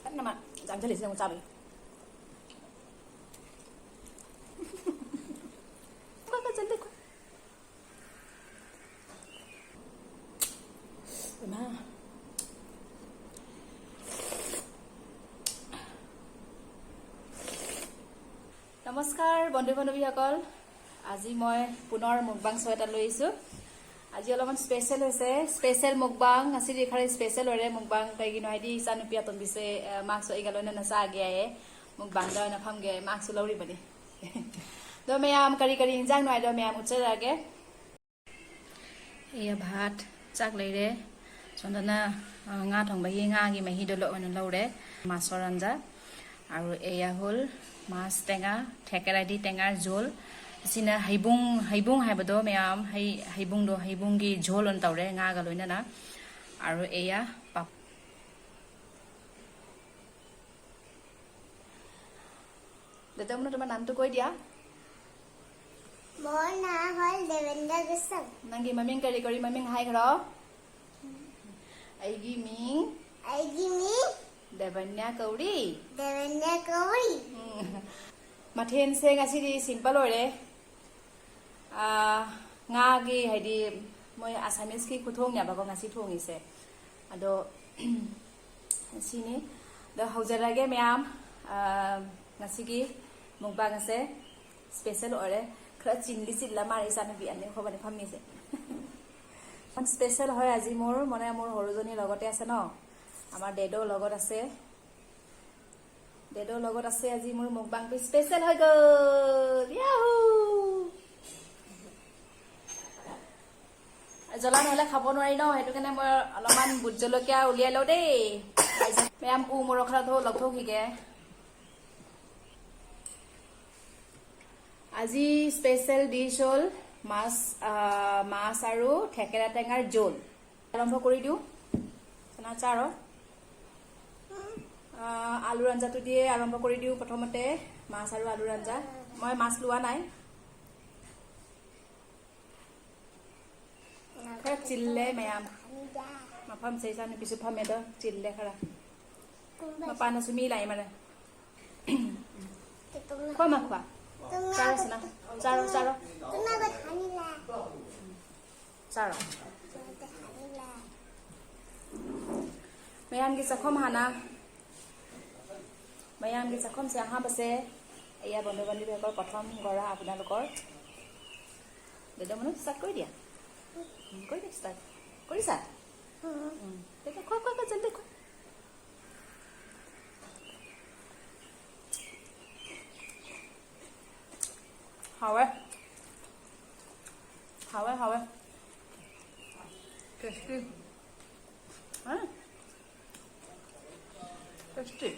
Cắt nằm ạ, giảm cho lịch sử một chào mình. Quá cái chân đi quá. Mà. নমস্কাৰ বন্ধু বান্ধৱীসকল আজি মই পুনৰ মুকবাং শো এটা লৈ আহিছোঁ আজি অলপমান স্পেশাল হৈছে স্পেশাল মুকবাং আছে দেখাৰে স্পেশাল হৰে মুকবাং তাইগি নহদি সানুপিয়া তন বিছে মাক্স এগালনে নসা আগে আয়ে মুকবাং दा न फामगे माक्स लौरि बनि दो मैम करी करी इंजांग नय दो मैम उचर आगे ए भात चाक लैरे सन्दना nga thongbai nga gi mahi dolo on lौरे मासर आंजा আৰু এয়া হল মাছ টেঙা ঠেকেৰা দি টেঙাৰ ঝোল সিনা হাইবুং হাইবদো মেয়াম হাইবুংগি ঝোল অন তাউৰে ngা গালৈনা না আৰু এয়া পাপ দাদা মনে তোমাৰ নামটো কৈ দিয়া মোৰ নাম হ'ল দেবেন্দ্ৰ গোস্বামী নাংগি মামিং কাৰি কৰি মামিং হাই ঘৰ Eygi Ming Devanya Kauri. Mathen se ngasi di simple ore. Nga gi haidi moi Assamese ki kuthong nya ba ko ngasi thong ise. Ado sini the haujara ge myam ngasi gi mukbang ase special ore khra chinli chilla mari sanu bi ane khobani phammi se. Special hoy aji mor mone mor horojoni logote ase no. আমাৰ ডেডো লগত আছে আজি মোৰ মুকবাংটো special হৈ গ'ল Yahoo জ্বলা নহলে খাব নোৱাৰি ন হেতু কাৰণে মই অলপমান বুট জলকীয়া উলিয়াই লও দেই মেম উ মৰখৰা ধো লগ থৌ কিগে আজি স্পেশাল ডিশ হল মাছ আৰু ঠেকেৰা টেঙাৰ জোল আৰম্ভ কৰি দিও চাৰ আলুৰ আঞ্জাটো দিয়ে আৰম্ভ কৰি দিও প্ৰথমতে মাছ আৰু আলুৰ আঞ্জা মই মাছ লোৱা নাই খৰা চিল্লে মেয়াম মাফাম চেইছানে পিছু ফামেদ চিল্লে খৰা মাপানা সুমি লাই মানে খোৱা মা খোৱা sir Mayam gi sakhom hana Mayam gi sakhom se aha base eya bondhu bandi bekor prothom gora apnalokor dedo manu start koi dia koi dia start koi sa dekho khwa jaldi khwa hawe tasty tasty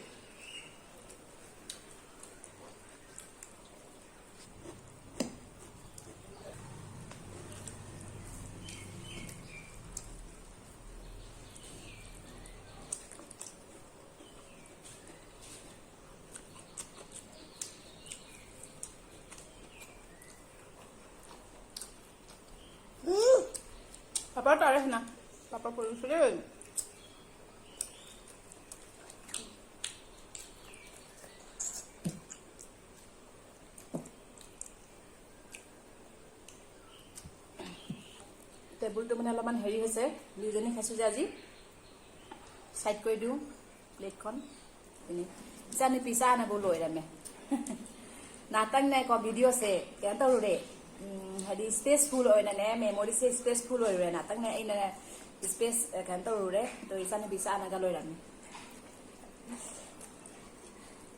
Papa tarik na. Papa pulih sudah. টেবুলটো মানে অলপমান হেৰি হৈছে দুজনী খাইছো যে আজি side কৰি দিও প্লেটখন এনে জানি পিছা আনব লৈ ৰামে নাটাং নাই ক ভিডিঅ সে কেনটা ৰে হেৰি স্পেস ফুল হয় না মেমৰি সে স্পেস ফুল হয় ৰে নাটাং নাই ইনা স্পেস কেনটা ৰে তো ইসানি পিছা আনাগা লৈ ৰামে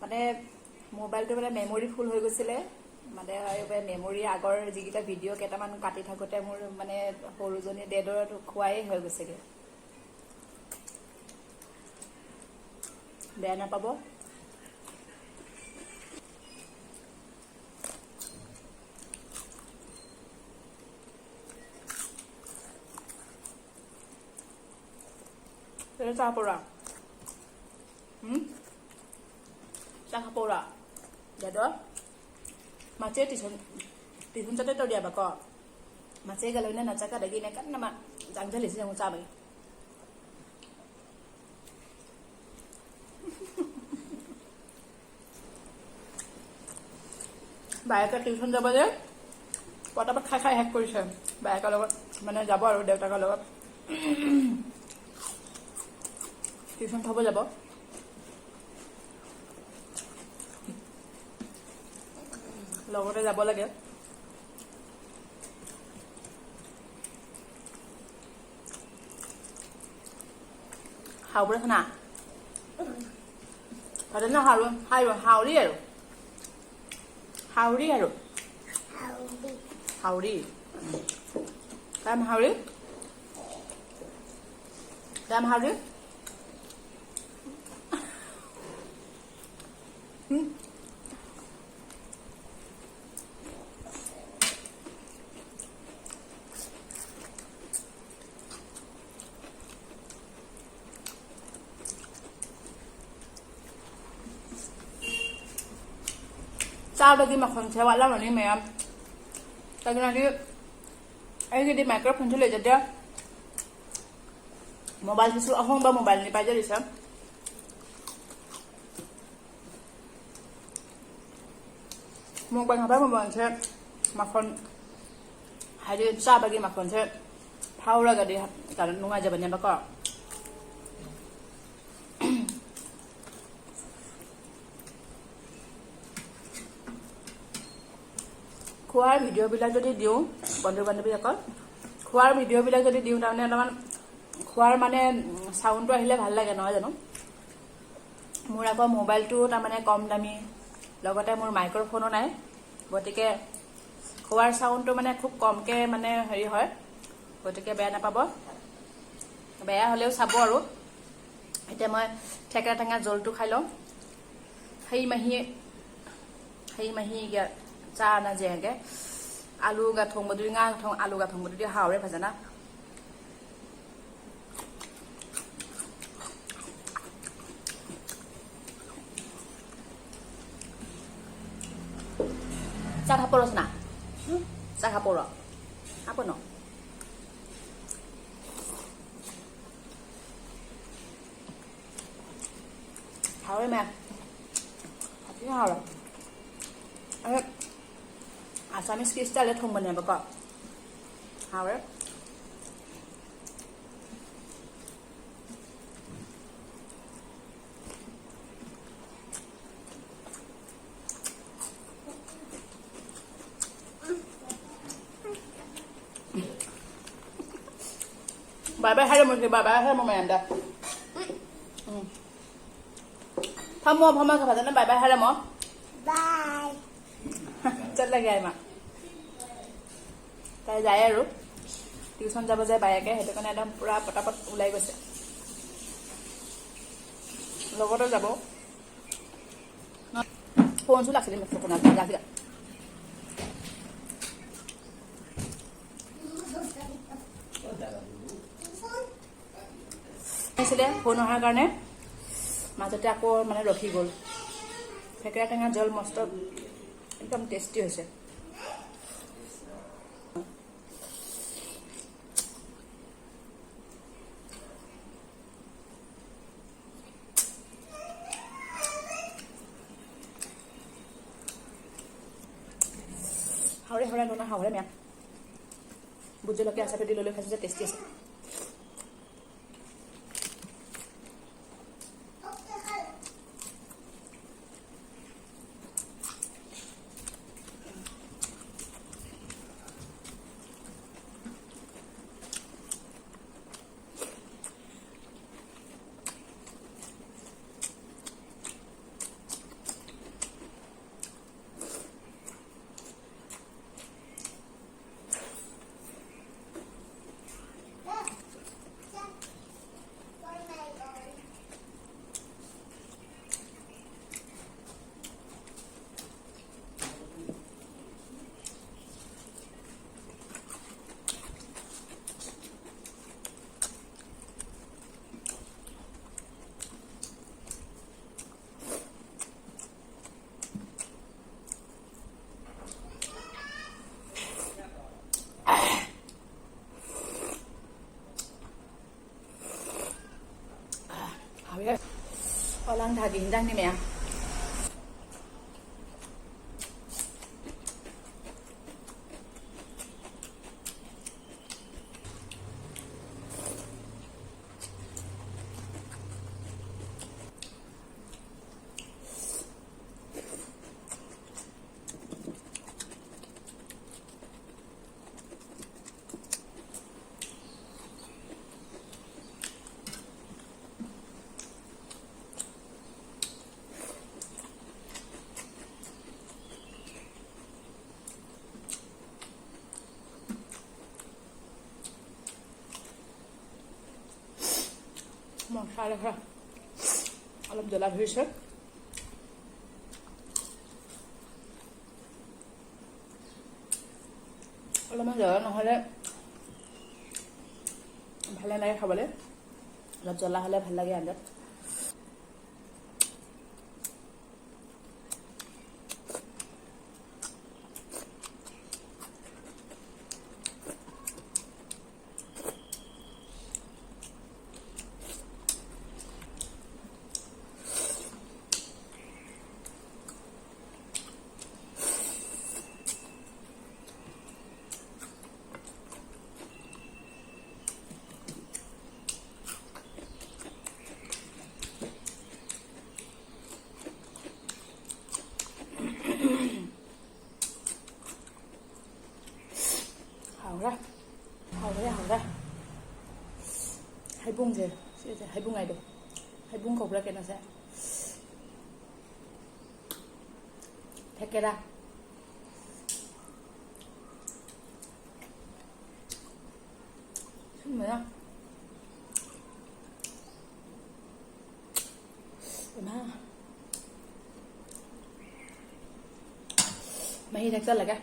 মানে মোবাইলটো মানে মেমৰি ফুল হৈ গৈছিলে মানে মেমৰি আগৰ যিকিটা ভিডিঅ কেটামান কাটি থাকোতে মোৰ মানে সৰুজনী ডেডৰ খুৱাই হৈ গৈছেগে বেয়া নাপাব Sapura. Sapura. Dado. Mace tihun chate to dia ba ko. Mace galoi na chaka dagi na kan na ma jang jali sing uca bai. বায়েকে টিউচন যাব যে পটাপট খাই খাই শেষ কৰিছে বায়েকৰ লগত মানে যাব আৰু দেউতাকৰ লগত টিউচন থ'ব যাব লগতে যাব লাগে হাওৰে খানা ভাজনা হাওৰি আৰু হাওৰি আৰু হাওৰি দাম হাওৰি দাম হাওৰি Sao lagi makan sewa lama nih mem. Tapi nanti di microphone tuh jadi dia mobile susu aku mbak mobile ini aja bisa. Mobile apa mobile saya makan hari sao bagi makan saya tahu lah gadi karena nunggu aja banyak bakal. খোৱাৰ ভিডিঅ'বিলাক যদি দিওঁ বন্ধু বান্ধৱীসকল খোৱাৰ ভিডিঅ'বিলাক যদি দিওঁ তাৰমানে অলপমান খোৱাৰ মানে চাউণ্ডটো আহিলে ভাল লাগে নহয় জানো মোৰ আকৌ মোবাইলটো তাৰমানে কম দামী লগতে মোৰ মাইক্ৰফোনো নাই গতিকে খোৱাৰ চাউণ্ডটো মানে খুব কমকে মানে হেৰি হয় গতিকে বেয়া নাপাব বেয়া হ'লেও চাব আৰু এতিয়া মই ঠেকেৰা টেঙা জলটো খাই লওঁ সেই মাহী cha na jeng ke alu ga thong ba du nga thong alu ga thong ba du haw re phajana cha khaporo sana cha khaporo apa no haw re ma haw rồi Assamese style thong bane ba ko hawe bye bye hai mo bye bye hai mo manda phama ka phadana bye bye hai mo Bye. Chất là gầy mà তাই যায় আৰু tuition যাব যায় বায়েকে সেইটো কাৰণে একদম পুৰা পটাপট ওলাই গৈছে লগতে যাব ফোন চুল আছিল মোক ফোন আছে আছিলে ফোন অহাৰ কাৰণে মাজতে আকৌ মানে ৰখি গ'ল ঠেকেৰা টেঙা জল মস্ত একদম টেষ্টি হৈছে হাওৰে হাওৰে ননা হাওৰে মেম বুট জলকীয়া আচাৰ দি লৈ খাইছোঁ যে টেষ্টি আছে Orang daging dang ni mẹ মশলা দেখা অলপ জ্বলা ধৰিছে অলপমান জ্বলা নহ'লে ভালে লাগে খাবলৈ অলপ জ্বলা হ'লে ভাল লাগে আঞ্জাত好的 hay bung gì hay bung này được hay bung cục ra cái nó sẽ thế cái ra xin mời không mày thật ra là cái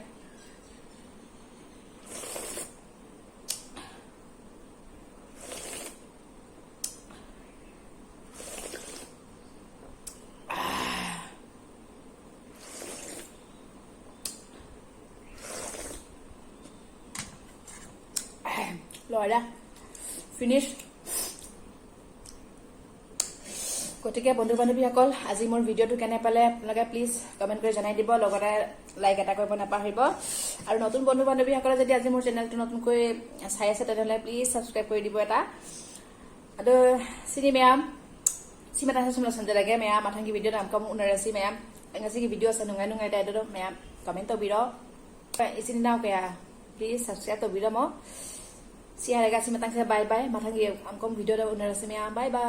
rồi đó finish গতিকে বন্ধু বান্ধৱীসকল আজি মোৰ ভিডিঅ'টো কেনে পালে আপোনালোকে প্লিজ কমেণ্ট কৰি জনাই দিব লগতে লাইক এটা কৰিব নাপাহৰিব আৰু নতুন বন্ধু বান্ধৱীসকলে যদি আজি মোৰ চেনেলটো নতুনকৈ চাই আছে তেনেহ'লে প্লিজ ছাবস্ক্ৰাইব কৰি দিব এটা আৰু sini ma'am si matang sa sandalaga ma'am matang video na kamu unarasi ma'am ang sige video sa nungay tayo do ma'am comment to video isin daw kaya please subscribe to video mo siya laga si matang sa bye bye matang amkom video daw unarasi ma'am bye bye